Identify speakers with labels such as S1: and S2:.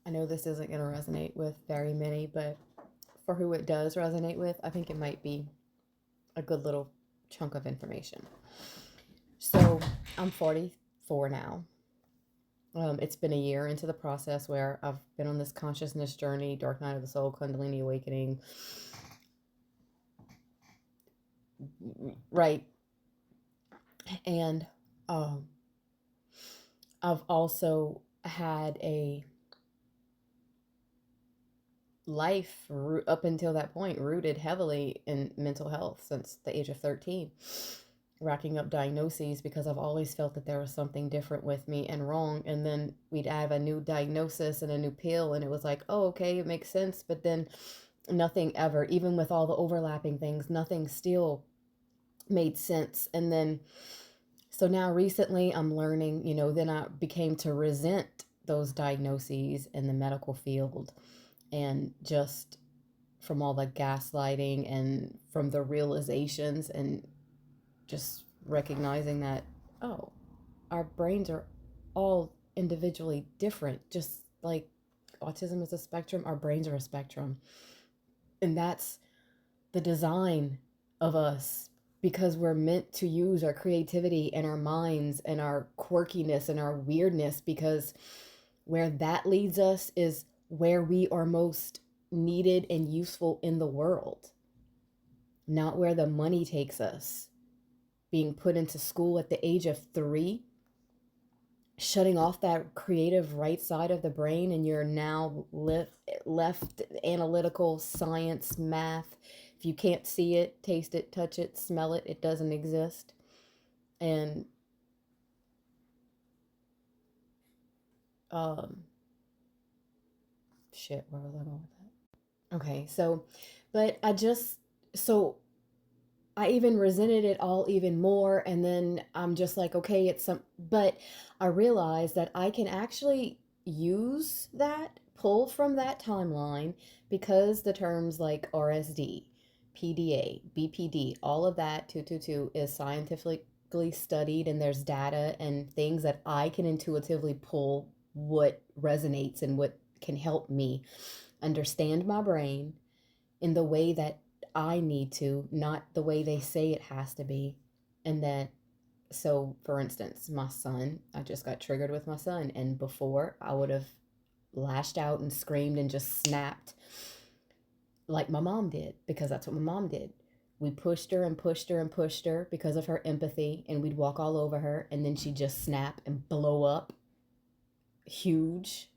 S1: I know this isn't going to resonate with very many, but for who it does resonate with, I think it might be a good little chunk of information. So I'm 44 now. It's been a year into the process where I've been on this consciousness journey, dark night of the soul, Kundalini awakening. Right. And I've also had a life up until that point rooted heavily in mental health since the age of 13, racking up diagnoses because I've always felt that there was something different with me and wrong. And then we'd have a new diagnosis and a new pill, and it was like, oh, okay, it makes sense. But then nothing ever, even with all the overlapping things, nothing still made sense. And then, so now recently I'm learning, then I became to resent those diagnoses in the medical field, and just from all the gaslighting and from the realizations, and just recognizing that, oh, our brains are all individually different. Just like autism is a spectrum, our brains are a spectrum. And that's the design of us, because we're meant to use our creativity and our minds and our quirkiness and our weirdness, because where that leads us is where we are most needed and useful in the world, not where the money takes us. Being put into school at the age of 3, shutting off that creative right side of the brain, and you're now left analytical, science, math. If you can't see it, taste it, touch it, smell it, it doesn't exist. And shit, where was I going with that? Okay, but so I even resented it all even more. And then I'm just like, okay, but I realized that I can actually use that, pull from that timeline, because the terms like RSD, PDA, BPD, all of that 222 is scientifically studied, and there's data and things that I can intuitively pull what resonates and what can help me understand my brain in the way that I need to, not the way they say it has to be. And that, so for instance, my son, I just got triggered with my son, and before I would have lashed out and screamed and just snapped like my mom did, because that's what my mom did. We pushed her and pushed her and pushed her because of her empathy, and we'd walk all over her, and then she'd just snap and blow up huge.